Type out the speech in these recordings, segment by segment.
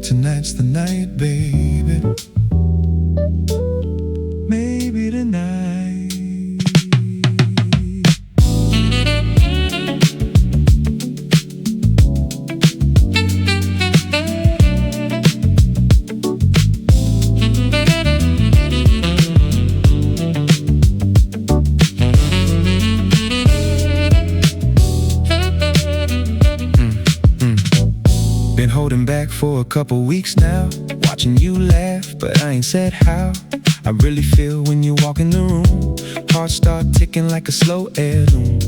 tonight's the night, baby. Maybe tonight. Been holding back for a couple weeks now, watching you laugh, but I ain't said how I really feel when you walk in the room. Heart start ticking like a slow heirloom.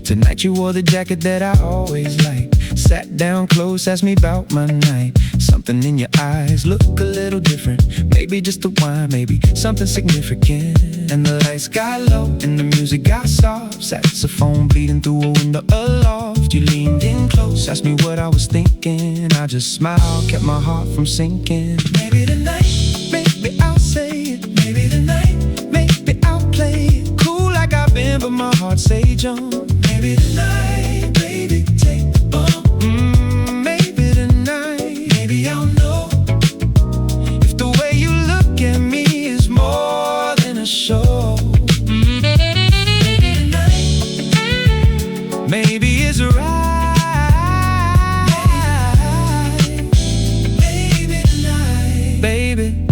Tonight you wore the jacket that I always liked. Sat down close, asked me about my night. Something in your eyes look a little different. Maybe just the wine, maybe something significant. And the lights got low and the music got soft. Saxophone bleeding through a window aloft. You leaned in close, asked me what I was thinking. I just smiled, kept my heart from sinking. Maybe tonight, maybe I'll say it. Maybe tonight, maybe I'll play it cool like I've been, but my heart say jump. Maybe tonight, baby, take the bump. Maybe tonight, maybe I'll know if the way you look at me is more than a show. Maybe tonight, maybe it's right. Maybe tonight, baby,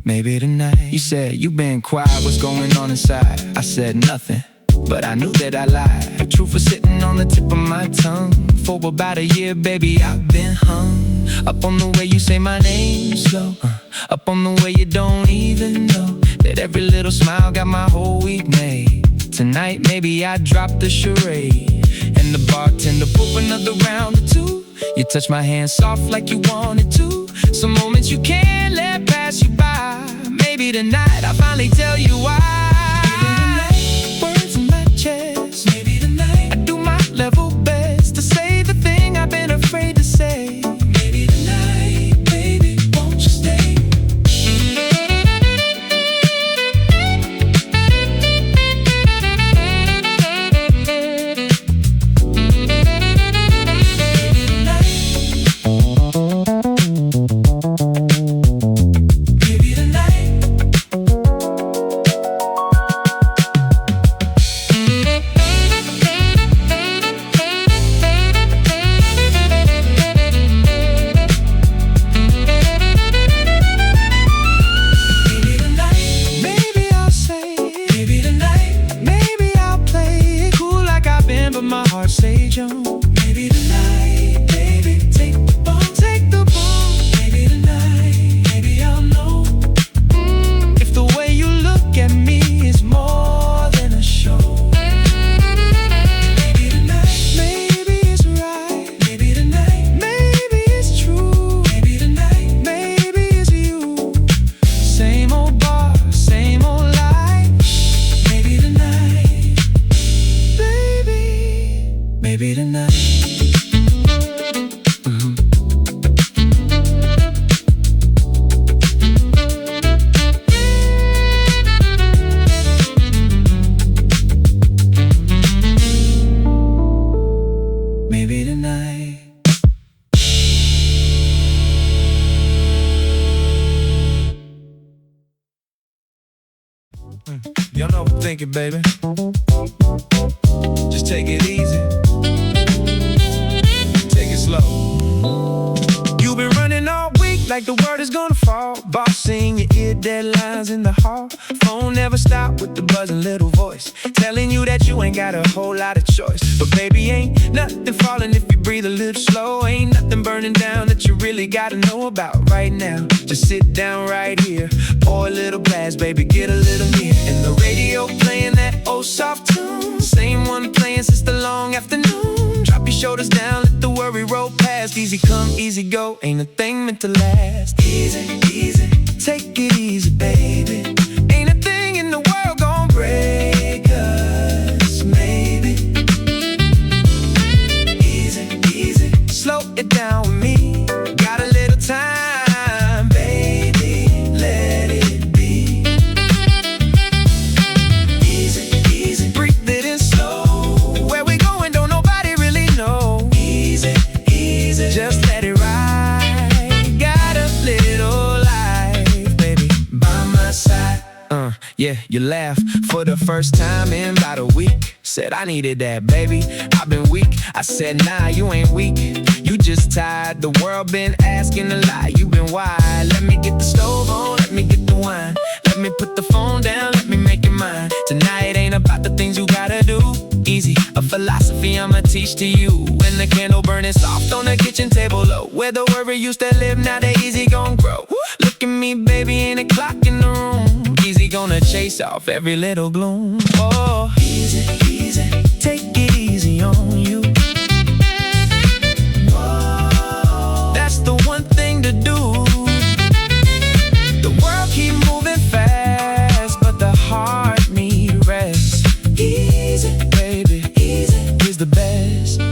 maybe tonight. You said you been quiet, what's going on inside? I said nothing, but I knew that I lied. The truth was sitting on the tip of my tongue. For about a year, baby, I've been hung up on the way you say my name slow, up on the way you don't even know that every little smile got my whole week made. Tonight, maybe I drop the charade and the bartender pour another round or two. You touch my hand soft like you wanted to. Some moments you can't let pass you by. Maybe tonight I'll finally tell you why. Maybe tonight I do my level best to say the thing I've been afraid to say. Maybe tonight, baby, won't you stay? Maybe tonight. But my heart say jump. Maybe tonight, baby, take the bump, take the bump. Maybe tonight, maybe I'll know if the way you look at me is more than a show. Maybe tonight, maybe it's right. Maybe tonight, maybe it's true. Maybe tonight, maybe it's you. Same old bar, same old life. Maybe tonight, maybe tonight. Maybe tonight. Y'all know what I'm thinking, baby. Just take it easy. Take it slow. You've been running all week like the word is gonna fall. Bossing your ear, deadlines in the hall. Phone never stop with the buzzing little voice telling you that you ain't got a whole lot of choice. But baby, ain't nothing falling if you breathe a little slow. Ain't nothing burning down that you really gotta know about right now. Just sit down right here, pour a little glass, baby, get a little near. And the radio playing that old soft tune, same one playing since the long afternoon. Drop your shoulders down, let the worry roll past. Easy come, easy go, ain't a thing meant to last. Easy, easy, take it easy, baby. Ain't a thing in the world gon' break us, maybe. Easy, easy, slow it down with me. Got a little time, baby, let it be. Easy, easy, breathe it in slow. Where we going don't nobody really know. Easy, easy, just let it ride. Got You laughed for the first time in about a week. Said I needed that, baby, I've been weak. I said nah, you ain't weak, you just tired. The world been asking a lot, you been wild. Let me get the stove on, let me get the wine. Let me put the phone down, let me make it mine. Tonight ain't about the things you gotta do. Easy, a philosophy I'ma teach to you. When the candle burning soft on the kitchen table low, where the worry used to live, now they easy gon' grow. Look at me, baby, ain't a clock in the room. Easy gonna chase off every little gloom. Oh, easy, easy, take it easy on you. Whoa, that's the one thing to do. The world keep moving fast, but the heart need rest. Easy, baby, easy is the best.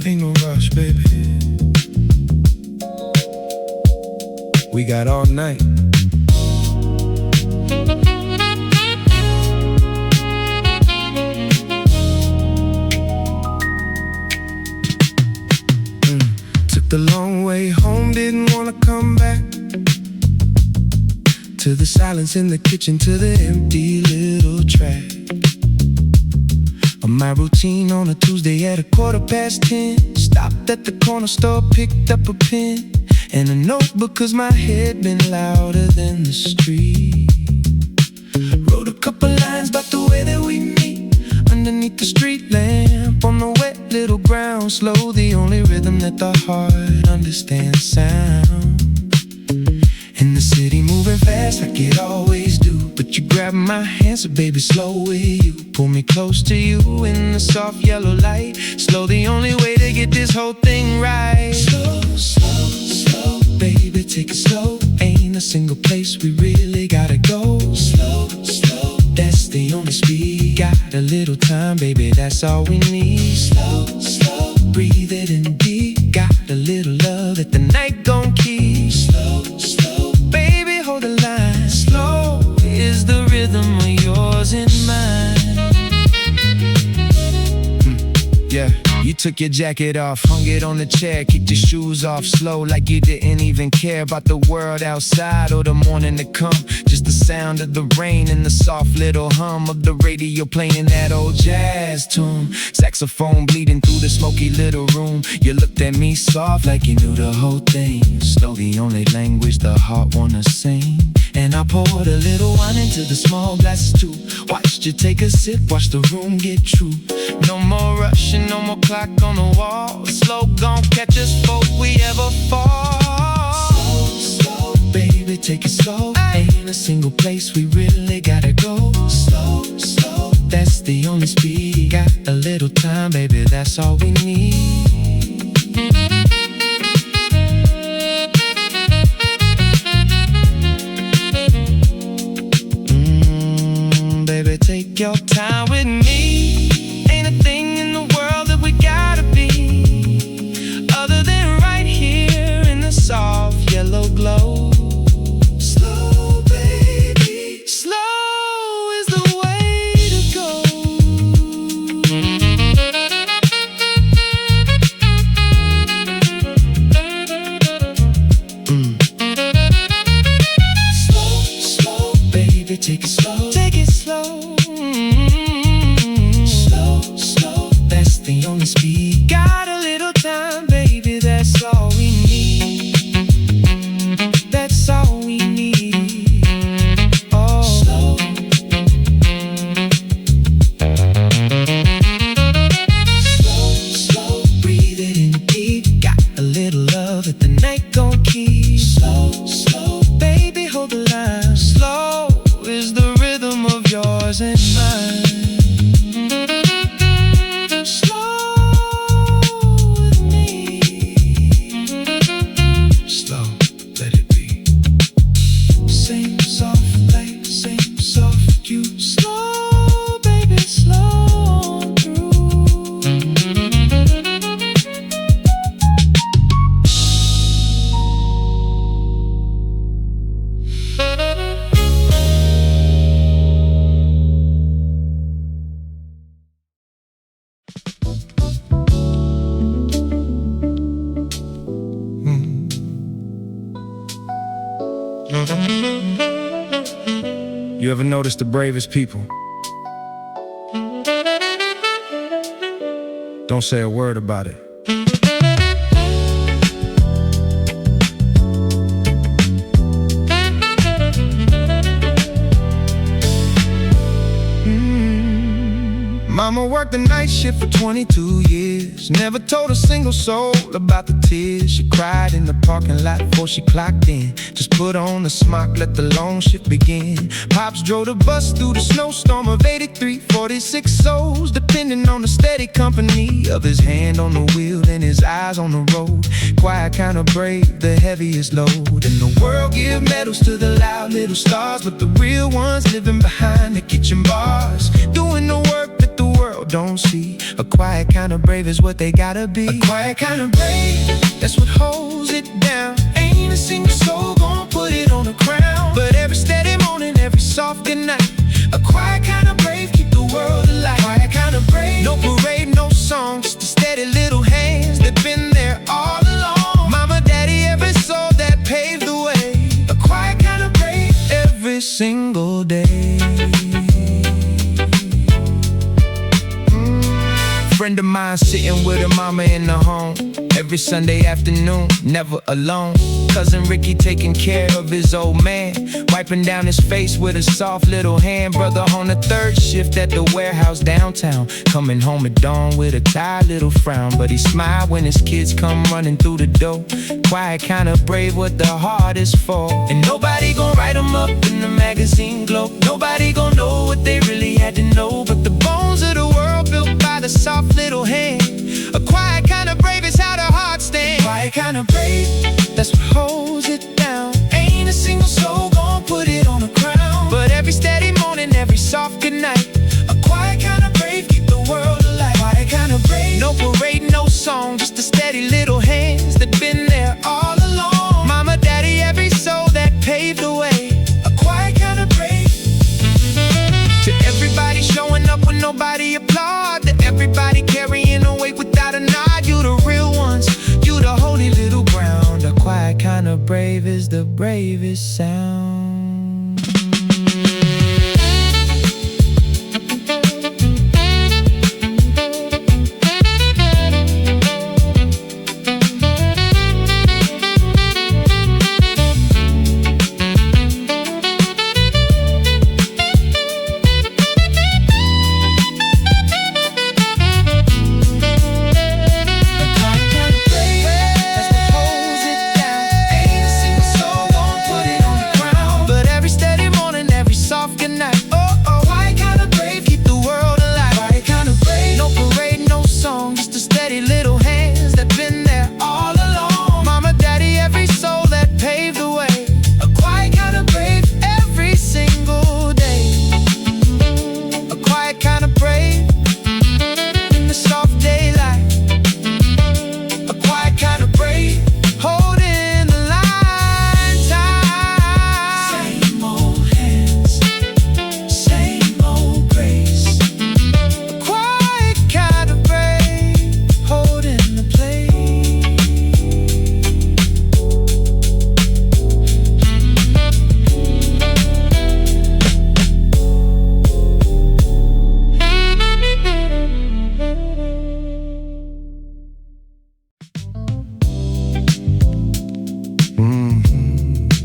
Ain't no rush, baby. We got all night. Took the long way home, didn't wanna come back. To the silence in the kitchen, to the empty little track of my routine on a Tuesday at 10:15. Stopped at the corner store, picked up a pen and a notebook, cause my head been louder than the street. Wrote a couple lines about the way that we meet underneath the street lamp on the wet little ground. Slow, the only rhythm that the heart understands. Sound in the city moving fast like it always do, but you grab my hand, so baby, slow with you. Pull me close to you in the soft yellow light. Slow, the only way to get this whole thing right. Slow, slow, slow, baby, take it slow. Ain't a single place we really gotta go. Slow, slow, that's the only speed. Got a little time, baby, that's all we need. Slow, slow, breathe it in deep. Got a little love that the night gon' keep. Slow, slow, baby, hold the line. Slow is the rhythm of yours and mine. Yeah, you took your jacket off, hung it on the chair, kicked your shoes off slow, like you didn't even care about the world outside or the morning to come. Just the sound of the rain and the soft little hum of the radio playing that old jazz tune. Saxophone bleeding through the smoky little room. You looked at me soft like you knew the whole thing. Slow, the only language the heart wanna sing. And I poured a little wine into the small glasses too. Watched you take a sip, watch the room get true. No more rushing, no more clock on the wall. Slow gon' catch us before we ever fall. Slow, slow, baby, take it slow. Ain't a single place we really gotta go. Slow, slow, that's the only speed. Got a little time, baby, that's all we need. Baby, take your time with me. Ain't a thing in the world that we gotta be other than right here in the soft yellow glow. Slow, baby, slow is the way to You ever notice the bravest people don't say a word about it? Mama worked the night shift for 22 years. Never told a single soul about the tears she cried in the parking lot before she clocked in. Just put on the smock, let the long shift begin. Pops drove the bus through the snowstorm of 83, 46 souls, depending on the steady company of his hand on the wheel and his eyes on the road. Quiet, kind of brave, the heaviest load. And the world give medals to the loud little stars, but the real ones living behind the kitchen bars, doing the work that the world don't see. A quiet kind of brave is what they gotta be. A quiet kind of brave, that's what holds it down. Ain't a single soul gon' put it on the crown, but every steady morning, every soft good night. A quiet kind of brave, keep the world alive. Quiet kind of brave, no parade, no song, just the steady little hands that been there all along. Mama, daddy, every soul that paved the way. A quiet kind of brave, every single day. Friend of mine sitting with her mama in the home every Sunday afternoon, never alone. Cousin Ricky taking care of his old man, wiping down his face with a soft little hand. Brother on the third shift at the warehouse downtown, coming home at dawn with a tired little frown, but he smiled when his kids come running through the door. Quiet, kind of brave, what the heart is for. And nobody gon' write them up in the magazine glow. Nobody gon' know what they really had to know, but the bones of the world built by the soft little hand. A quiet kind of brave is how the heart stands. Quiet kind of brave, that's what holds it down. Ain't a single soul gon' put it on the crown, but every steady morning, every soft good night. A quiet kind of brave, keep the world alive. Quiet kind of brave, no parade, no song, just the steady little hands that been there all along. Mama, daddy, every soul that paved the way. A quiet kind of brave. To everybody showing up when nobody applaud, to everybody carrying a weight without a nod. You the real ones, you the holy little ground. A quiet kind of brave is the bravest sound.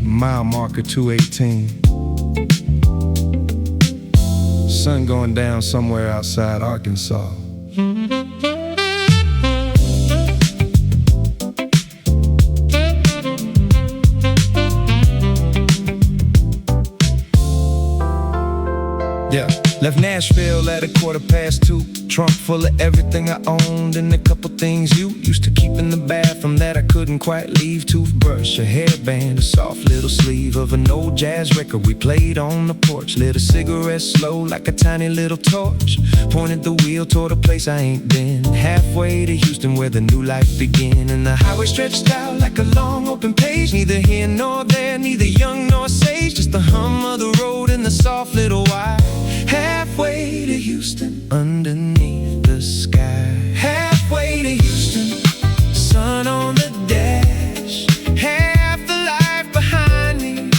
Mile marker 218. Sun going down somewhere outside Arkansas. Yeah, left Nashville at 2:15. Trunk full of everything I owned and a couple things you used to keep in the bathroom that I couldn't quite leave. Toothbrush, a hairband, a soft little sleeve of an old jazz record we played on the porch. Lit a cigarette slow like a tiny little torch. Pointed the wheel toward a place I ain't been. Halfway to Houston where the new life began. And the highway stretched out like a long open page. Neither here nor there, neither young nor sage. Just the hum of the road and the soft little wire. Halfway to Houston, underneath the sky. Halfway to Houston, sun on the dash. Half the life behind me,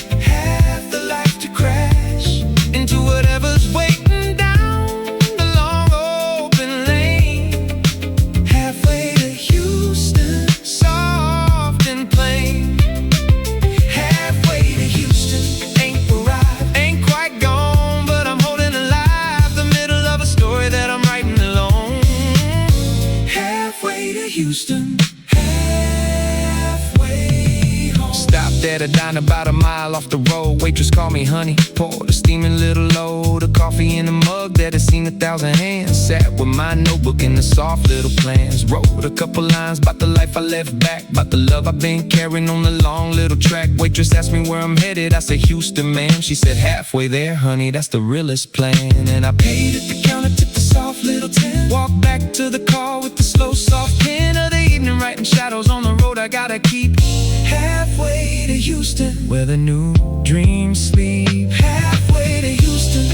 there to dine about a mile off the road. Waitress called me honey, poured a steaming little load of coffee in a mug that had seen 1,000 hands. Sat with my notebook and the soft little plans. Wrote a couple lines about the life I left back, about the love I've been carrying on the long little track. Waitress asked me where I'm headed, I said Houston, ma'am. She said halfway there, honey, that's the realest plan. And I paid at the counter, took the soft little 10. Walked back to the car with the slow soft pen of the evening, writing shadows on the road I gotta keep. Halfway to Houston, where the new dreams sleep. Halfway to Houston,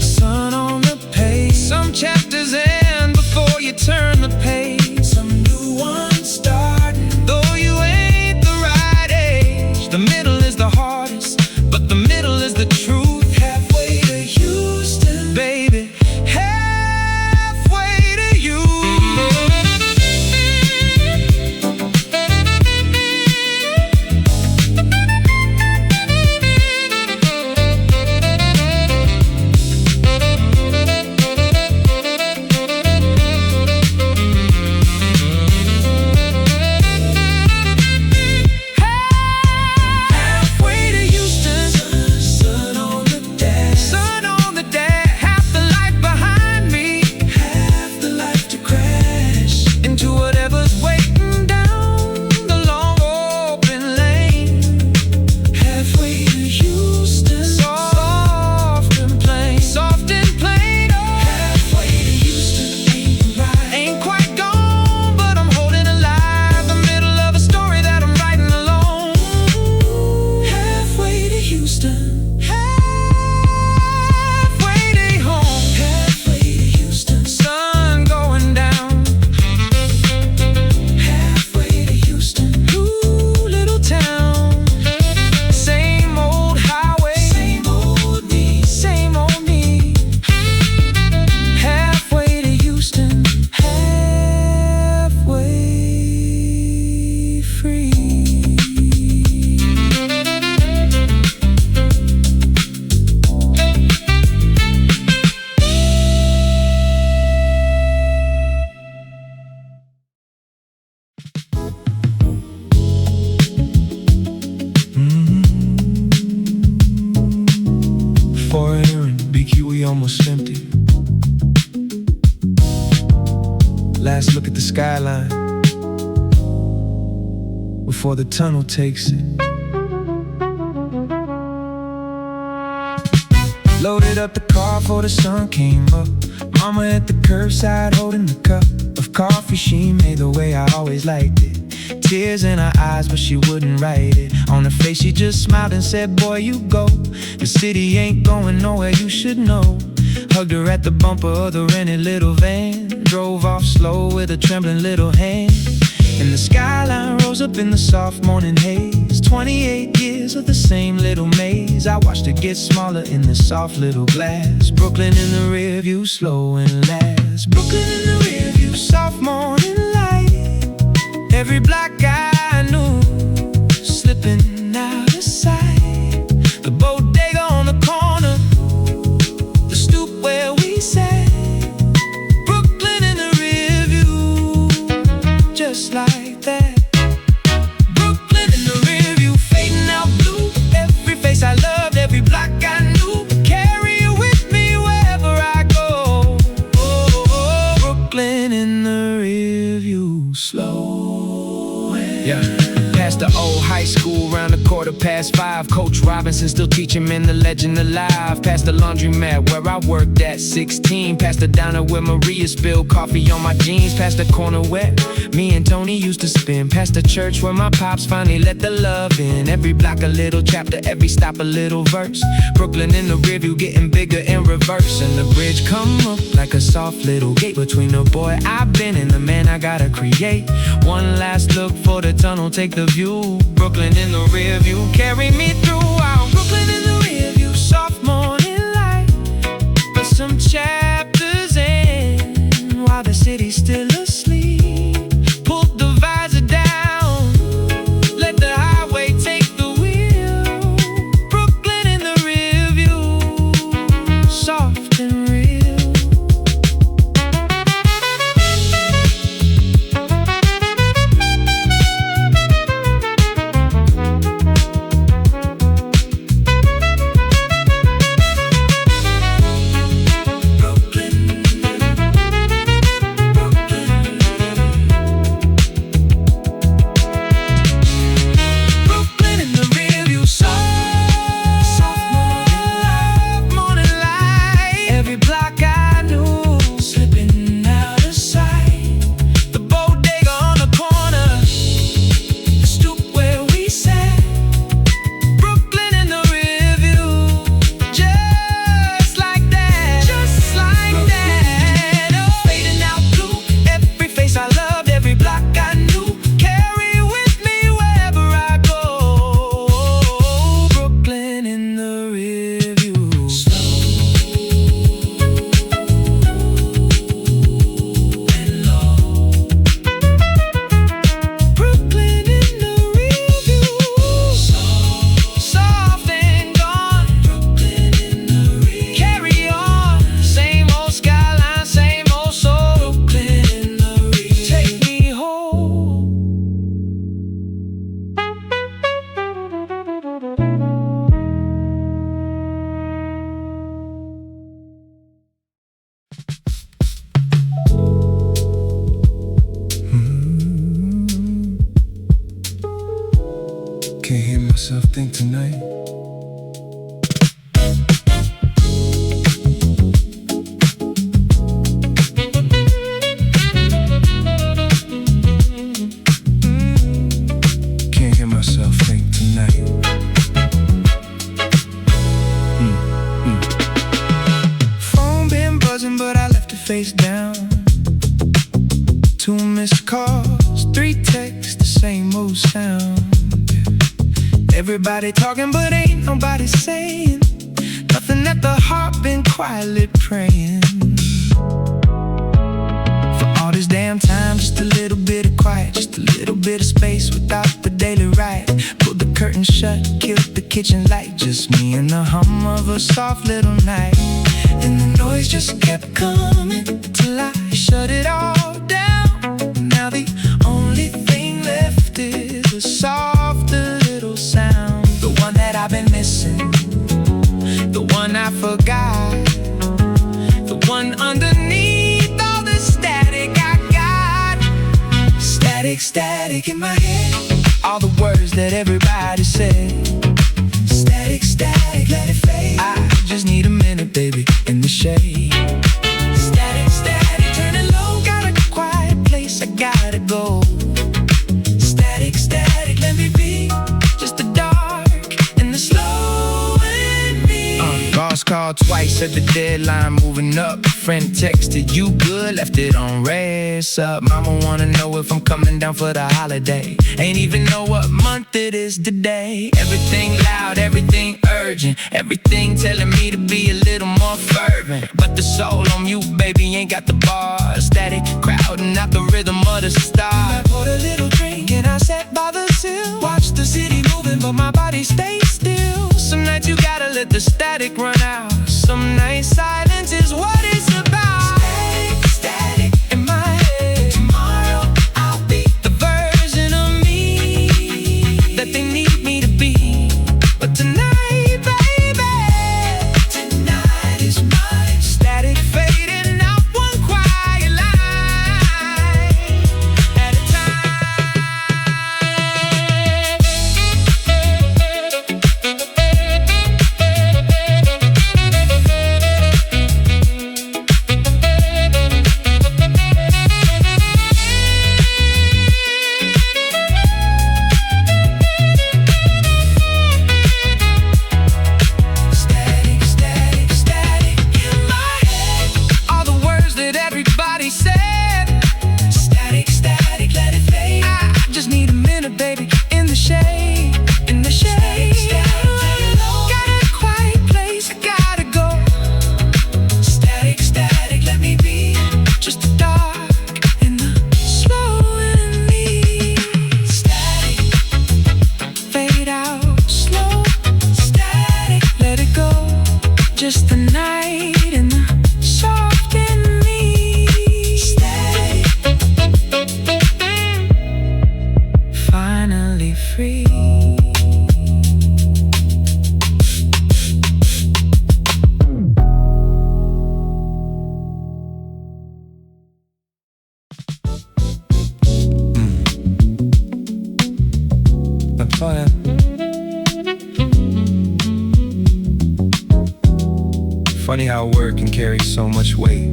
sun on the page. Some chapters end before you turn the page. Some new ones starting, though you ain't the right age. The middle is the hardest, but the middle is the truth. Halfway to Houston, baby. Halfway to you. Almost empty. Last look at the skyline before the tunnel takes it. Loaded up the car before the sun came up. Mama at the curbside holding the cup of coffee she made the way I always liked it. Tears in her eyes, but she wouldn't write it. On her face she just smiled and said, boy, you go. The city ain't going nowhere, you should know. Hugged her at the bumper of the rented little van. Drove off slow with a trembling little hand. And the skyline rose up in the soft morning haze. 28 years of the same little maze. I watched it get smaller in the soft little glass. Brooklyn in the rear view, slow and last. Brooklyn in the rear view, soft morning light. Every black guy I knew slipping out of sight. The bodega on the corner, the stoop where we sat. Brooklyn in the rear view, just like that. Brooklyn in the rear view, fading out blue. Every face I loved, every block I knew. Carry it with me wherever I go. Brooklyn in the rear view, slow. Yeah. Past the old high school, round the 5:15. Coach Robinson still teaching men the legend alive. Past the laundromat where I worked at 16. Past the diner where Maria spilled coffee on my jeans. Past the corner where me and Tony used to spin. Past the church where my pops finally let the love in. Every block a little chapter, every stop a little verse. Brooklyn in the rearview, getting bigger in reverse. And the bridge come up like a soft little gate between the boy I've been and the man I gotta create. One last look for the tunnel, take the view. Brooklyn in the rear view, carry me through. Brooklyn in the rear view, soft morning light. But some chapters end while the city's still asleep. Pulled the visor down, let the highway take the wheel. Brooklyn in the rear view, soft and real. Can't hear myself think tonight. Can't hear myself think tonight. Phone been buzzing, but I left it face down. 2 missed calls, 3 texts, the same old sound. Everybody talking, but ain't nobody saying nothing that the heart been quietly praying. For all this damn time, just a little bit of quiet, just a little bit of space without the daily riot. Pulled the curtain shut, killed the kitchen light, just me and the hum of a soft little night. And the noise just kept coming till I shut it all down. Now the only thing left is a softer little sound, the one that I've been missing, the one I forgot, the one underneath all the static I got. Static, static in my head, all the words that everybody said. Static, static, let it fade. I just need a minute, baby, in the shade. Static, static, turning low, got a quiet place, I gotta go. Static, static, let me be just the dark and the slow and me. Boss called twice, said the deadline moving up. Friend texted, you good, left it on rest up. Mama wanna know if I'm coming down for the holiday. Ain't even know what month it is today. Everything loud, everything urgent, everything telling me to be a little more fervent. But the soul on mute, baby, ain't got the bar. Static, crowding out the rhythm of the stars. I poured a little drink and I sat by the sill. Watch the city moving, but my body stays still. Some nights you gotta let the static run out. Some nights silence is what it's about. Static, static in my head. Tomorrow I'll be the version of me that they need me to be. But tonight, baby, tonight is mine. Static fading out one quiet line at a static, static, static in my head. All the words that everybody said. Static, static, let it fade. I just need a minute, baby, in the shade, in the shade. Got a quiet place, I gotta go. Static, static, let me be just the dark and the slow in me. Static, fade out slow. Static, let it go. Just the night and the soft in me. Static, finally free. Funny how word can carry so much weight.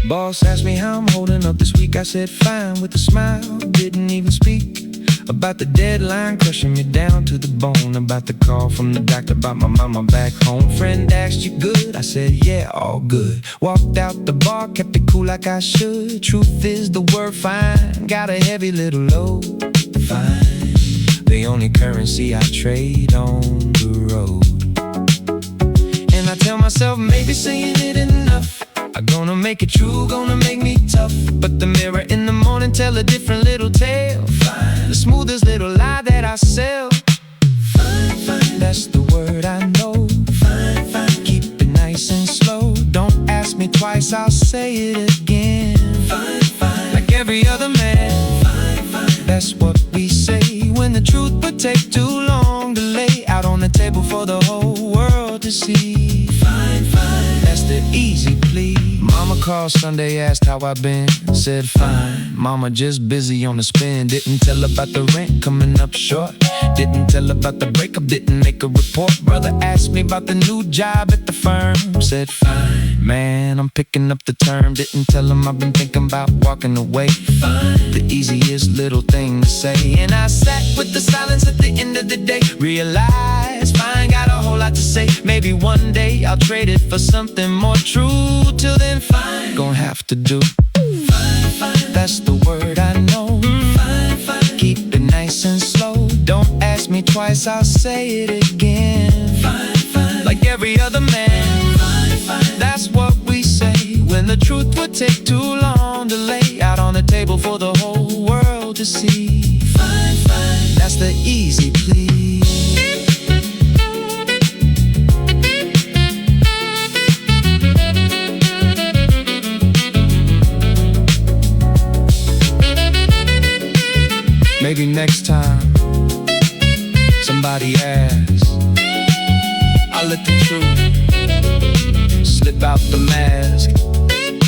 Boss asked me how I'm holding up this week. I said fine with a smile. Didn't even speak about the deadline crushing me down to the bone. About the call from the doctor about my mama back home. Friend asked, you good? I said yeah, all good. Walked out the bar, kept it cool like I should. Truth is the word fine got a heavy little load. Fine, the only currency I trade on the road. And I tell myself maybe saying it enough. I'm gonna make it true, gonna make me tough. But the mirror in the morning tell a different little tale. Fine, the smoothest little lie that I sell. Fine, fine, that's the word I know. Fine, fine, keep it nice and slow. Don't ask me twice, I'll say it again. Fine, fine, like every other man. Fine, fine, that's what we say when the truth would take too long to lay out on the table for the whole world to see. Fine, fine, That's the easy plea. Mama called Sunday, asked how I been. Said fine. Mama just busy on the spin. Didn't tell about the rent coming up short. Didn't tell about the breakup, didn't make a report. Brother asked me about the new job at the firm. Said fine. Man, I'm picking up the term. Didn't tell him I've been thinking about walking away. Fine. The easiest little thing to say. And I sat with the silence at the end of the day. Realized fine, got a whole lot to say. Maybe one day I'll trade it for something more true. Till then fine, gon' have to do. Fine, fine. That's the word I know. Fine, fine. Keep it nice and slow. Don't ask me twice, I'll say it again. Fine, fine. Like every other man. Fine, fine. That's what we say when the truth would take too long to lay out on the table for the whole world to see. Fine, fine. That's the easy plea. Maybe next time somebody asks, I'll let the truth slip out the mask.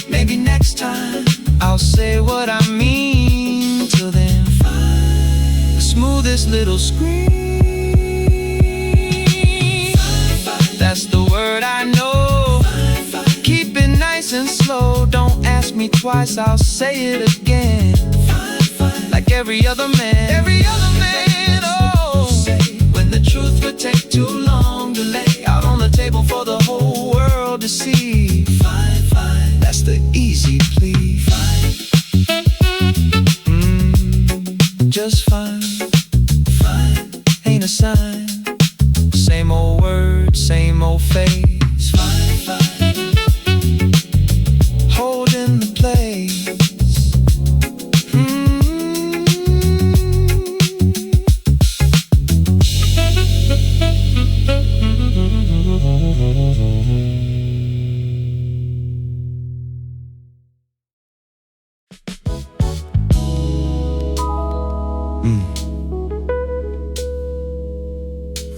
Maybe next time I'll say what I mean. Till then, fine. The smoothest little scream. That's the word I know. Keep it nice and slow. Don't ask me twice, I'll say it again. Like every other man, oh. When the truth would take too long to lay out on the table for the whole world to see. Fine, fine. That's the easy plea. Fine. Just fine. Fine. Ain't a sign. Same old word, same old face. Fine, fine. Holding the place.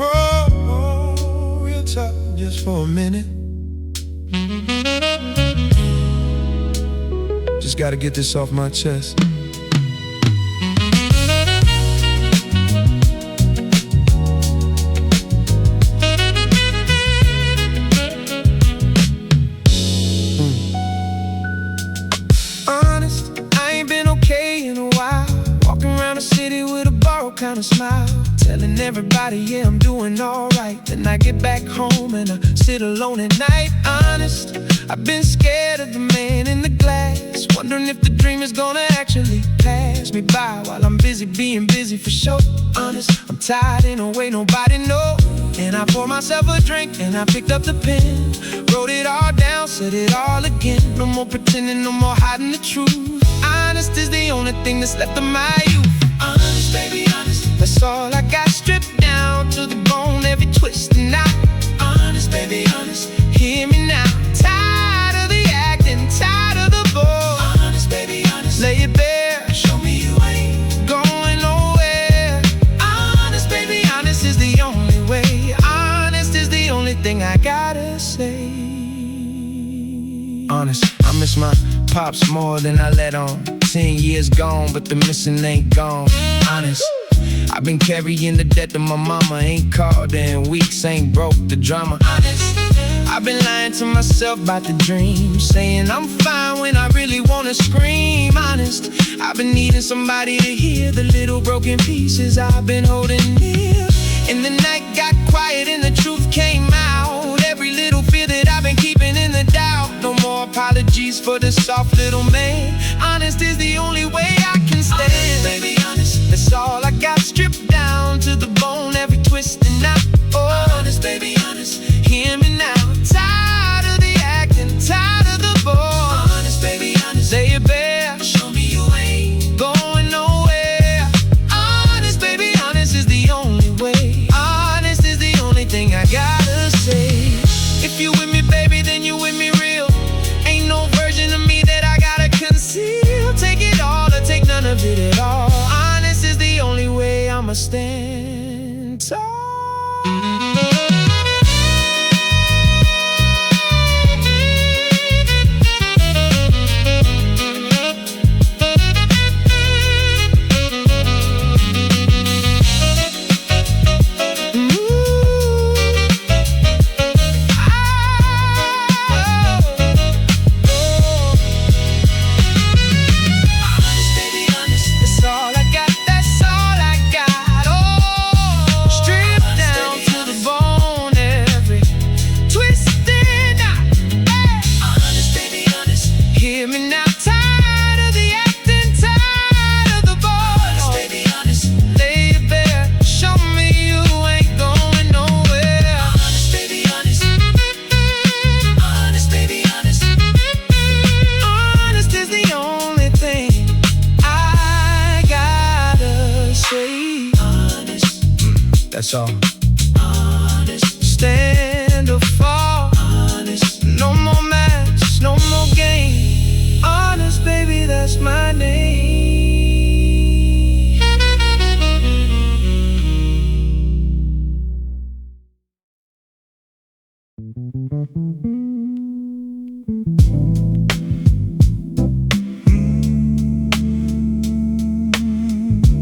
Oh, real talk just for a minute. Just gotta get this off my chest. Honest, I ain't been okay in a while. Walking around the city with a borrowed kind of smile, telling everybody, yeah, I'm doing alright. Then I get back home and I sit alone at night. Honest, I've been scared of the man in the glass, wondering if the dream is gonna actually pass me by while I'm busy being busy for sure. Honest, I'm tired in a way nobody knows. And I poured myself a drink and I picked up the pen, wrote it all down, said it all again. No more pretending, no more hiding the truth. Honest is the only thing that's left of my youth. Honest, baby, honest. That's all I got, stripped down to the bone, every twist and knot. Honest, baby, honest. Hear me now. Tired of the acting, tired of the bore. Honest, baby, honest. Lay it bare. Show me you ain't going nowhere. Honest, baby, honest is the only way. Honest is the only thing I gotta say. Honest, I miss my pops more than I let on. 10 years gone, but the missing ain't gone. Honest, I've been carrying the debt of my mama. Ain't called her in weeks, ain't broke the drama. Honest, I've been lying to myself about the dream, saying I'm fine when I really wanna scream. Honest, I've been needing somebody to hear the little broken pieces I've been holding near. And the night got quiet and the truth came out. Every little fear that I've been keeping in the doubt. No more apologies for the soft little man. Honest is the only way I can stand. Honest, baby, honest. That's all I got, stripped down to the bone, every twist and knot. Oh, honest, baby, honest. Hear me now. Tired of the acting, tired of the bore. Honest, baby, honest. Lay it bare. Show me you ain't going nowhere. Honest, baby, honest is the only way. Honest is the only thing I gotta say. If you with me, baby, then you with me real. Ain't no version of me that I gotta that's all. Honest. Stand or fall. Honest. No more match, no more game. Honest, baby, that's my name.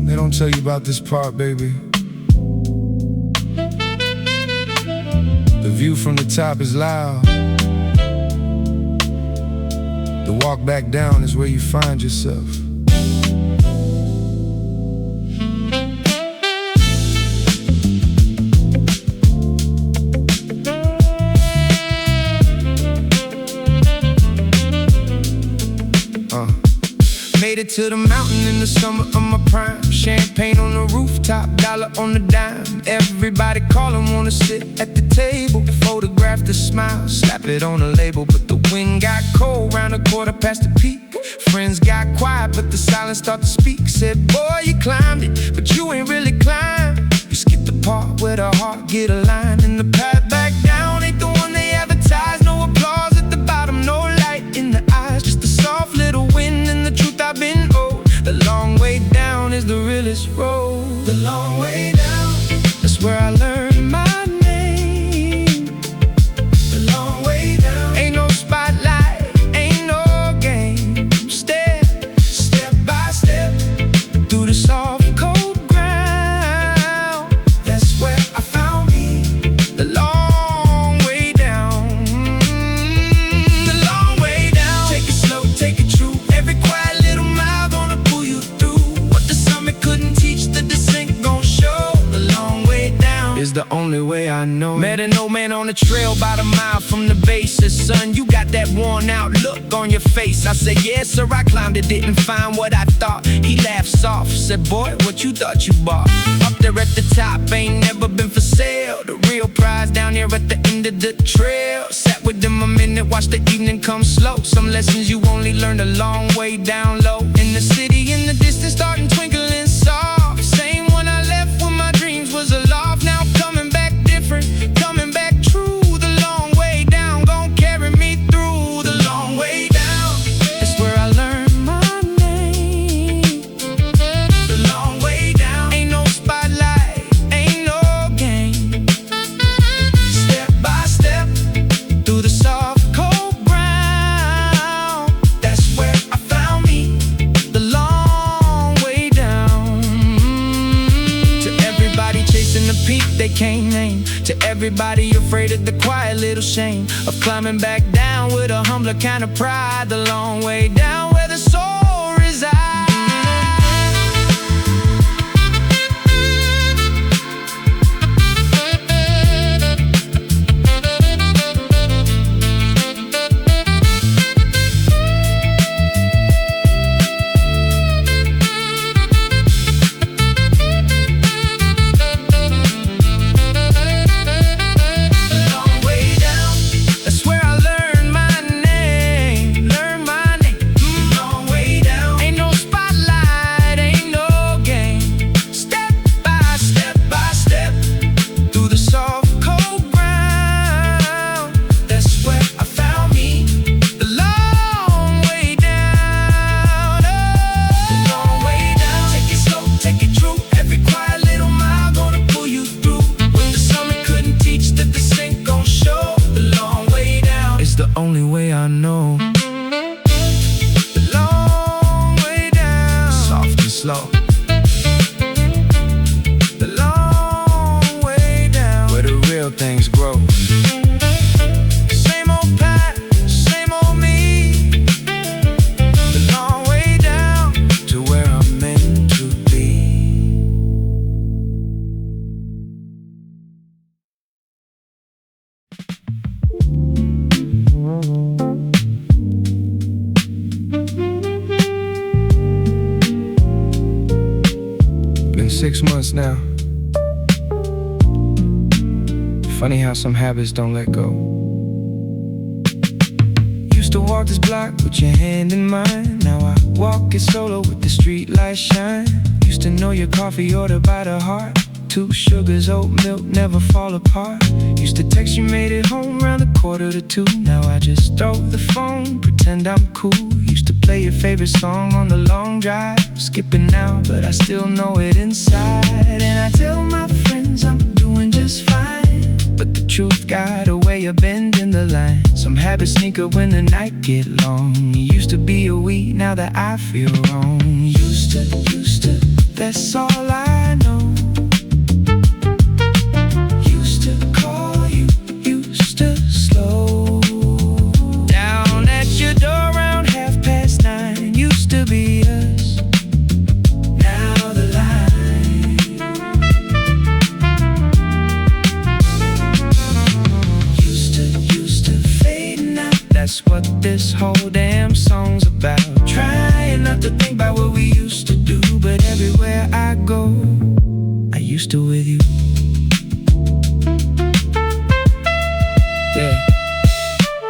They don't tell you about this part, baby. The view from the top is loud. The walk back down is where you find yourself. Made it to the mountain in the summer of my prime. Champagne on the rooftop, dollar on the dime. Everybody calling, wanna sit at the table. Photograph the smile, slap it on a label. But the wind got cold round a quarter past the peak. Friends got quiet, but the silence started to speak. Said, boy, you climbed it, but you ain't really climbed. You skipped the part where the heart get a line. And the path back down ain't the one they advertise. No applause at the bottom, no light in the eyes. Just a soft little wind and the truth I've been owed. The long way down is the realest road. The long way down, that's where I learned my name. The long way down, ain't no spotlight, ain't no game. Step by step, through the soft cold ground. That's where I found me. The long way down, the long way down. Take it slow, take it true. Every quiet little mile gonna pull you through. What the summit couldn't teach, the descent gon' show. The long way down is the only way I know. Met an old man on the trail about a mile from the base. Said, son, you got that worn out look on your face. I said, yes, sir, I climbed it, didn't find what I thought. He laughed soft, said, boy, what you thought you bought? Up there at the top, ain't never been for sale. The real prize down here at the end of the trail. Sat with them a minute, watched the evening come slow. Some lessons you only learn a long way down low. In the city, in the distance, starting twinkling soft. Same one I left when my dreams was aloft. Now coming back different, coming back true. The long way down, gon' carry me through. The long way down, that's where I learned my name. The long way down, ain't no spotlight, ain't no game. Step by step, through the soft cold ground. That's where I found me. The long way down. To everybody chasing the peak they can't name. To everybody afraid of the quiet little shame of climbing back down with a humbler kind of pride. The long way down where the soul resides. Only way I know. The long way down, soft and slow. The long way down, where the real things grow. Same old path, same old me. The long way down to where I'm meant to be. Been 6 months now. Funny how some habits don't let go. Used to walk this block with your hand in mine. Now I walk it solo with the street lights shine. Used to know your coffee order by the heart. 2 sugars, oat milk, never fall apart. Used to text you, made it home round 1:45. Now I just throw the phone, pretend I'm cool. Used to play your favorite song on the long drive. Skipping now, but I still know it inside. And I tell my friends I'm doing just fine, but the truth got a way of bending the line. Some habits sneak up when the night get long. You used to be a we, now that I feel wrong. Used to, that's all I know. Used to call you, used to slow down at your door around 9:30. Used to be us, now the line. Used to fading out. That's what this whole damn song's about. Trying not to think about what we used to do, but everywhere I go, I used to with you. Yeah.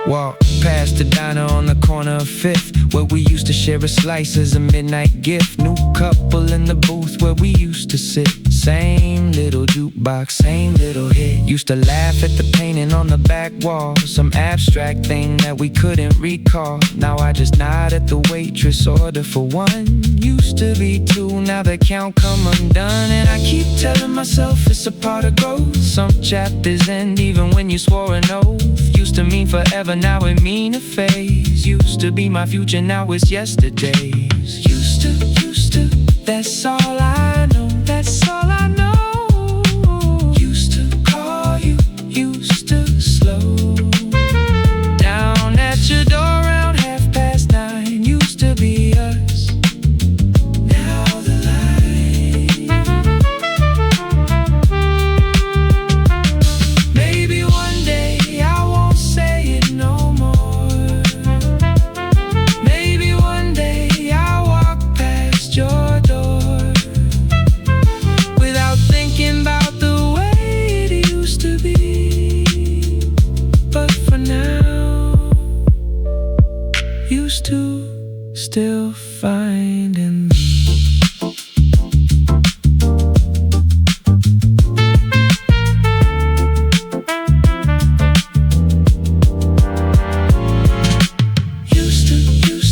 Walk past the diner on the corner of 5th, where we used to share a slice as a midnight gift. New couple in the booth where we used to sit. Same little jukebox, same little hit. Used to laugh at the painting on the back wall, some abstract thing that we couldn't recall. Now I just nod at the waitress, order for 1. Used to be 2, now the count come undone. And I keep telling myself it's a part of growth. Some chapters end even when you swore an oath. Used to mean forever, now it mean a phase. Used to be my future, now it's yesterday's. Used to, that's all I know. That's all I know. Used to call you, used to slow down at your door around 9:30. Used to be us, now the line. Maybe one day I won't say it no more. Maybe one day I'll walk past your door without thinking about the way it used to be. But for now, used to still finding me. Used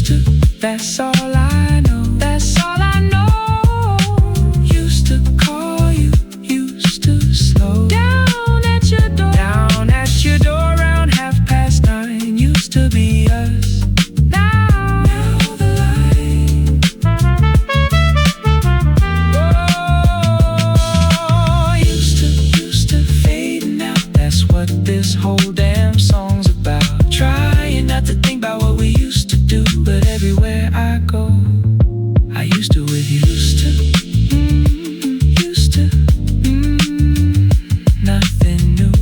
to, that's all I know. That's all I know. Used to call you, used to slow down at your door. Down at your door around 9:30. Used to be us, now the line. Oh, used to fading out. That's what this whole damn song's about. Trying not to think about what we used to do, but everywhere I go, I used to with you. Used to, nothing new.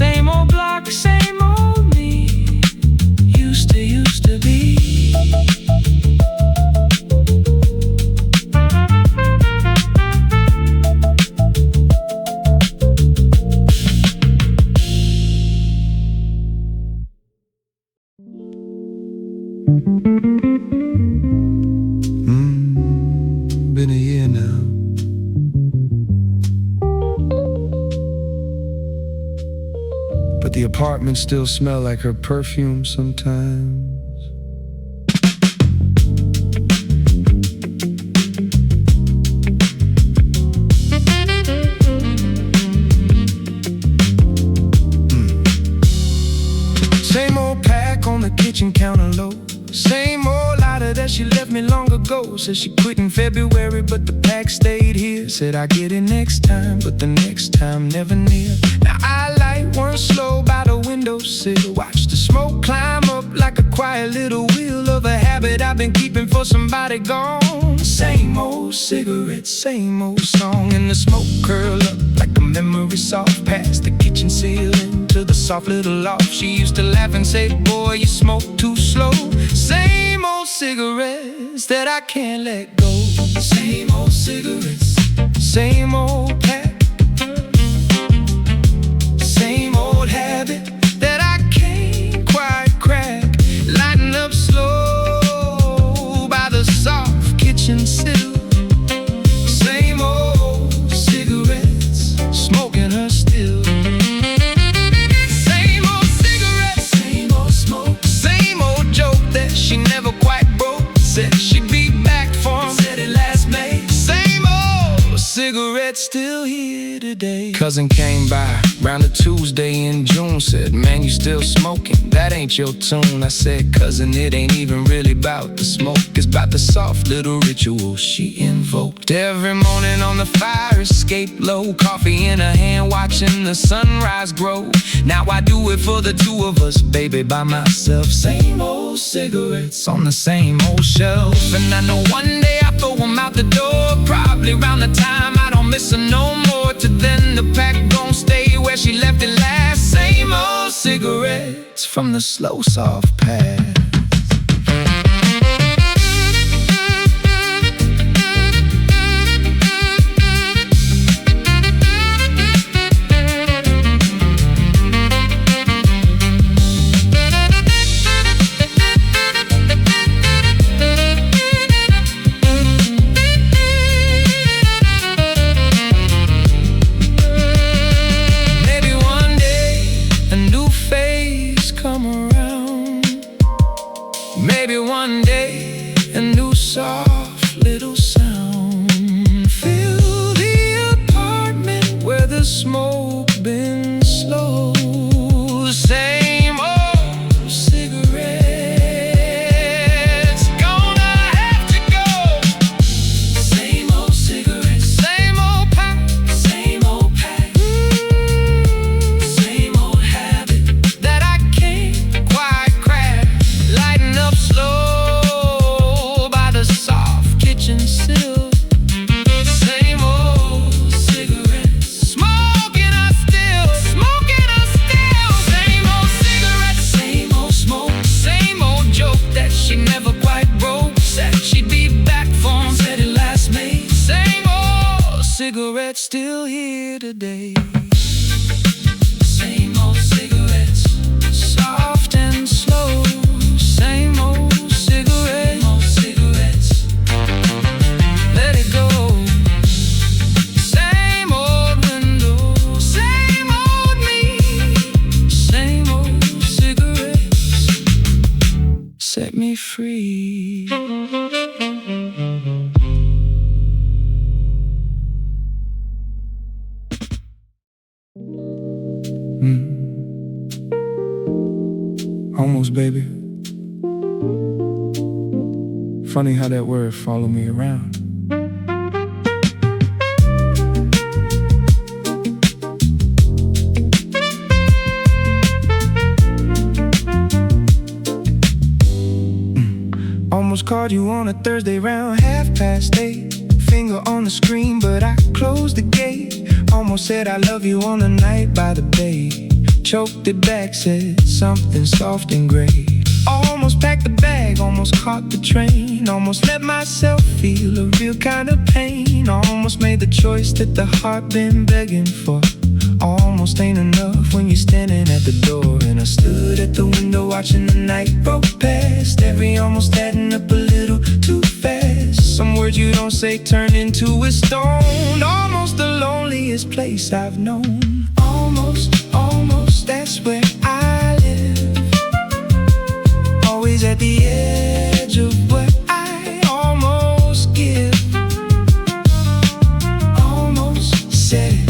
Same old block, same old me. Used to be. Been a year now. But the apartment still smell like her perfume sometimes. Same old pack on the kitchen counter low. Same old lighter that she left me long ago. Said she quit in February, but the pack stayed here. Said I get it next time, but the next time never near. Now I light one slow by the windowsill. Watch the smoke climb up like a quiet little wheel of a habit I've been keeping for somebody gone. Same old cigarette, same old song, and the smoke curl up like a memory soft past the kitchen ceiling to the soft little loft. She used to laugh and say, boy, you smoke too slow. Same old cigarettes that I can't let go. Same old cigarettes, same old pack. Same old habit that I can't quite crack. Lighting up slow by the soft kitchen sill. Same old cigarette, Said she'd be back for him, said it last May. Same old cigarette, still here today. Cousin came by round a Tuesday in June, said, man, you still smoking? That ain't your tune. I said, cousin, it ain't even really about the smoke. It's about the soft little ritual she invoked. Every morning on the fire escape low, coffee in her hand, watching the sunrise grow. Now I do it for the two of us, baby, by myself. Same old cigarettes on the same old shelf. And I know one day I'll throw them out the door, probably around the time I don't miss her no more. To then the pack gon' stay where she left it last. Same old cigarettes from the slow soft past. Maybe one day a new soft little sound fill the apartment where the smoke been slow. Same old cigarettes, gonna have to go. Same old cigarettes, same old pack, same old pack, same old habit that I can't quite crack. Lighting up slow by the soft kitchen sill. Same old cigarettes, smoking us still, smoking us still. Same old cigarettes, same old smoke, same old joke that she never quite broke. Said she'd be back for him, said it last May. Same old cigarettes, still here today. Same old cigarettes, soft and slow. Same old cigarettes, let it go. Same old window, same old me. Same old cigarettes, set me free. Almost, baby. Funny how that word follow me around. Almost called you on a Thursday round 8:30. Finger on the screen, but I closed the gate. Almost said I love you on the night by the bay. Choked it back, said something soft and gray. Almost packed the bag, almost caught the train. Almost let myself feel a real kind of pain. Almost made the choice that the heart been begging for. Almost ain't enough when you're standing at the door. And I stood at the window watching the night roll past. Every almost adding up a little too fast. Some words you don't say turn into a stone. Almost the loneliest place I've known. Almost, that's where I live. Always at the edge of what I almost give. Almost said it,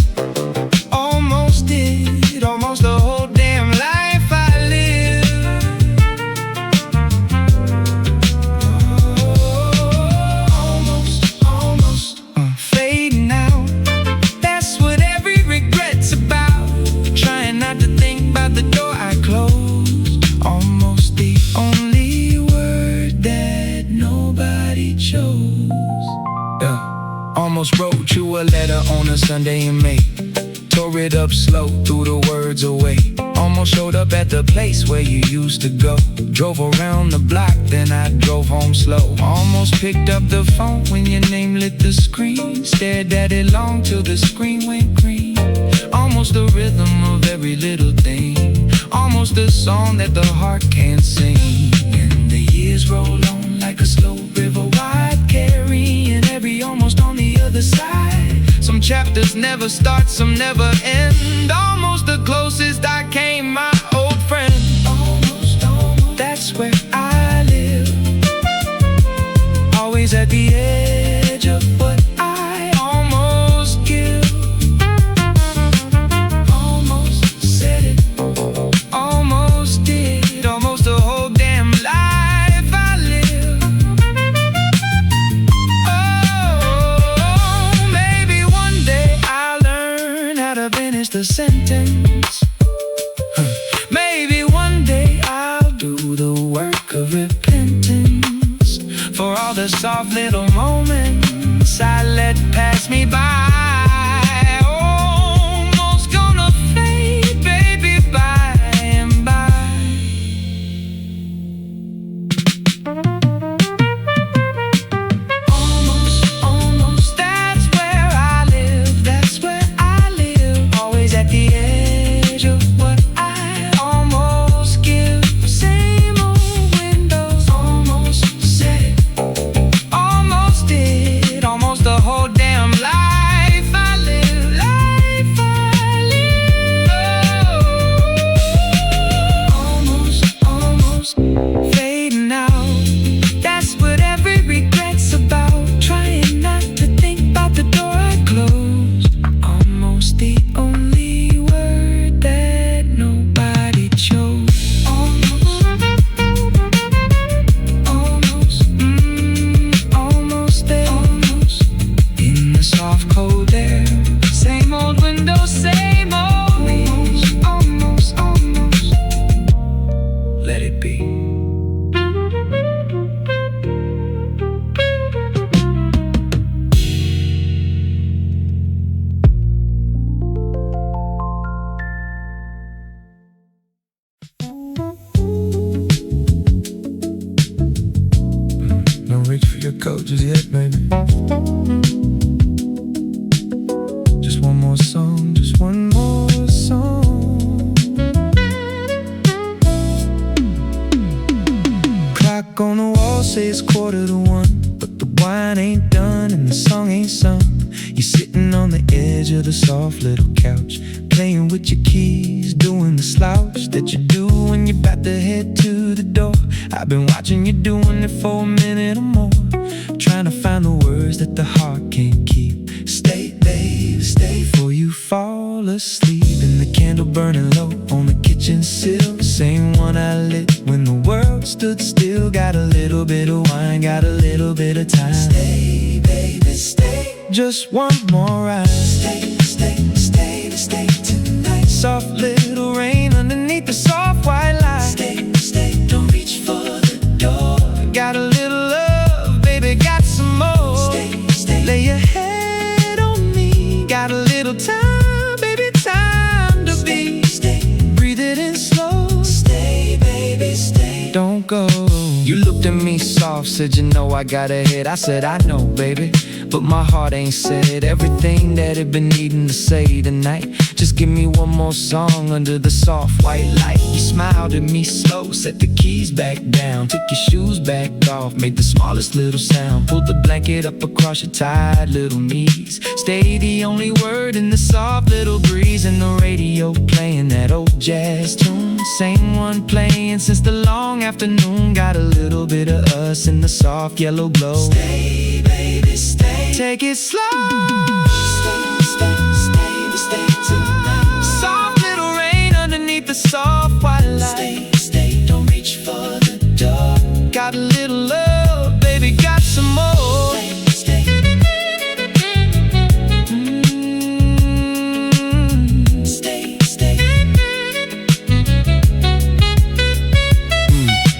almost did, almost the whole damn life I live. Almost, fading out. That's what every regret's about. Trying not to think about the door I closed. Almost the only word that nobody chose. Yeah. Almost wrote you a letter on a Sunday in May. Tore it up slow, threw the words away. Almost showed up at the place where you used to go. Drove around the block, then I drove home slow. Almost picked up the phone when your name lit the screen. Stared at it long till the screen went green. Almost the rhythm of every little thing. Almost the song that the heart can't sing. And the years roll on like a slow river wide, carrying every almost on the other side. Some chapters never start, some never end. Almost the closest I came, my old friend. Almost, that's where I live. always at the edge of what I almost give. Almost said it, almost did, almost the whole damn life I live. Oh, maybe one day I'll learn how to finish the sentence. Maybe one day I'll do the work of repentance for all the soft little moments I let pass me by. Almost gonna fade, baby, by and by. Almost, that's where I live, that's where I live. Always at the edge of what I almost give. Same old windows, almost said it, almost did, almost the whole damn life I live, life I live. Almost fading out. That's what every regret's about. Trying not to think about the door I closed. Almost the only word that nobody chose. Almost there, almost in the soft cold air. Same old window, same old leaves. Almost let it be. Don't reach for your coat just yet, baby. Just one more song, just one more song. Clock on the wall says 1:45, but the wine ain't done and the song ain't sung. You're sitting on the edge of the soft little couch, playing with your keys, doing the slouch that you do when you're about to head to the door. I've been watching you doing it for a minute or more, trying to find the words that the heart can't keep. Stay, babe, stay before you fall asleep. And the candle burning low on the kitchen sill, same one I lit when the world stood still. Got a little bit of wine, got a little bit of time. Stay, baby, stay. Just one more ride. Stay tonight. Soft little rain underneath the soft white light. Stay, don't reach for the door. Got a little love, baby, got some more. Stay, lay your head on me. Got a little time, baby, time to be. Breathe it in slow. Stay, baby, stay. Don't go. You looked at me soft, said you know I got a hit. I said I know, baby, but my heart ain't said everything that it been needing to say tonight. Just give me one more song under the soft white light. You smiled at me slow, set the keys back down, took your shoes back off, made the smallest little sound, pulled the blanket up across your tired little knees. Stay the only word in the soft little breeze, and the radio playing that old jazz tune, same one playing since the long afternoon. Got a little bit of us in the soft yellow glow. Stay, baby, stay. Take it slow. Stay tonight. Soft little rain underneath the soft white light. Stay, don't reach for the door. Got a little love, baby, got some more. Stay. Stay.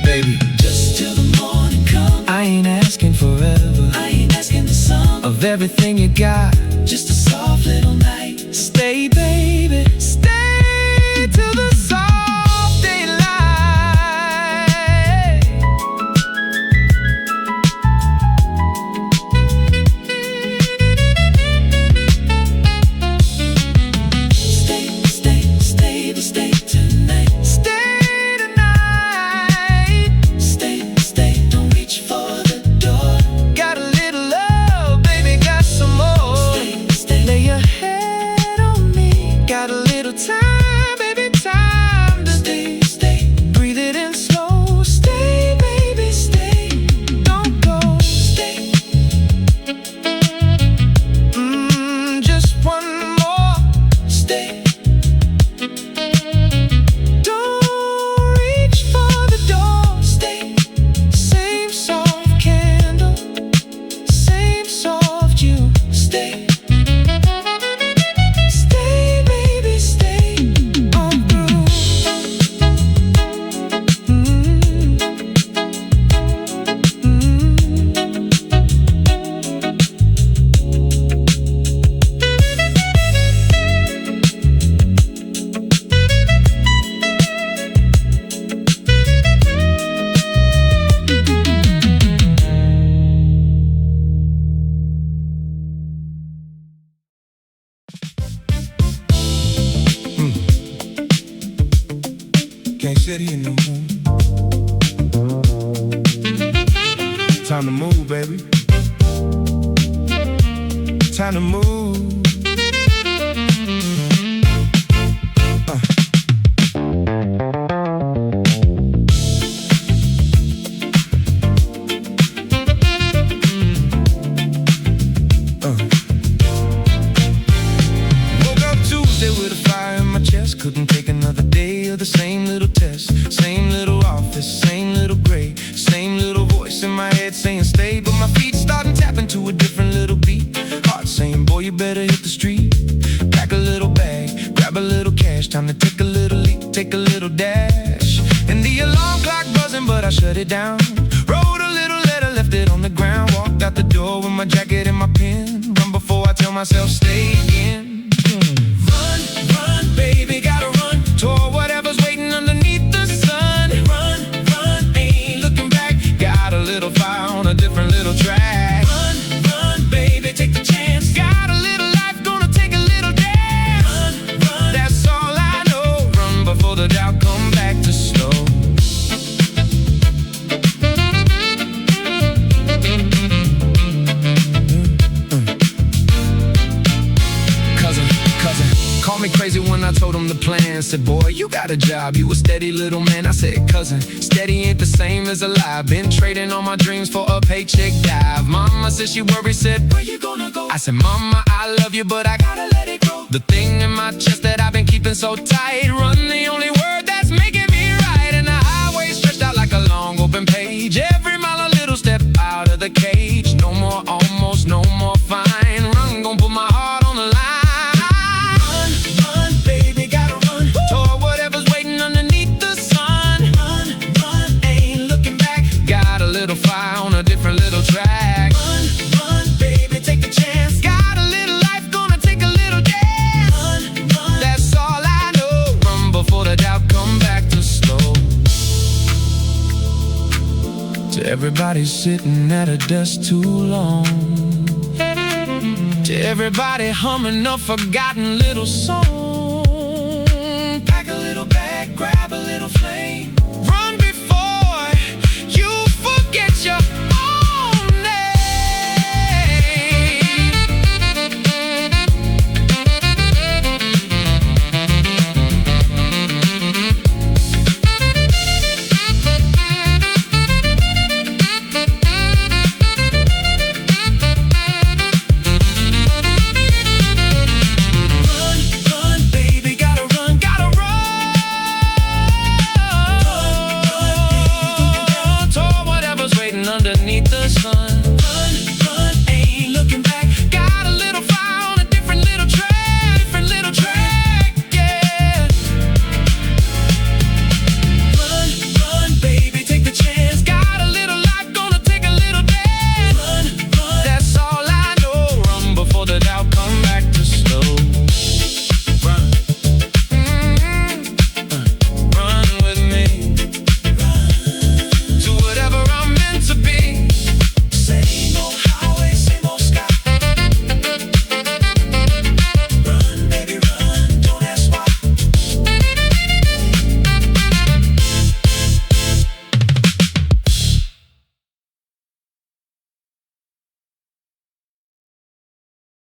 Baby, just till the morning comes. I ain't asking forever, I ain't asking the sum of everything you got, just a soft little night. Stay, baby, stay till the soft daylight. Stay tonight. Stay tonight. Stay, don't reach for the door. Got a little love, baby, got some more. Stay, lay your head on me. city in the moon. Time to move, baby. Time to move. Woke up Tuesday with a fire in my chest. Couldn't take another day of the same little test. Same little office, same little gray. Same little voice in my head saying stay. But my feet starting tapping to a different little beat. Heart saying boy you better hit the street. Pack a little bag, grab a little cash. Time to take a little leap, take a little dash. And the alarm clock buzzing but I shut it down. Wrote a little letter, left it on the ground. Walked out the door with my jacket and my pen. Run before I tell myself stay again. Run, run, baby, gotta run toward whatever's waiting underneath the sun. Run, run, ain't looking back. Got a little fire on a different little track. Run, run, baby, take the chance. Got a little life, gonna take a little dance. Run, run, that's all I know. Run before the doubt come back to slow. Called me crazy when I told him the plan. Said, boy, you got a job, you a steady little man. I said, cousin, steady ain't the same as alive. Been trading all my dreams for a paycheck dive. Mama said she worried, said, where you gonna go? I said, mama, I love you, but I gotta let it go. The thing in my chest that I've been keeping so tight. Run, the only word that's making me right. And the highway stretched out like a long open page. Every mile a little step out of the cage. No more almost, no more fine. Run, gon' put my heart on the line. Fire on a different little track. Run, run, baby, take the chance. Got a little life, gonna take a little dance. Run, run, that's all I know. Run before the doubt come back to slow. To everybody sitting at a desk too long. To everybody humming a forgotten little song. Pack a little bag, grab a little flame.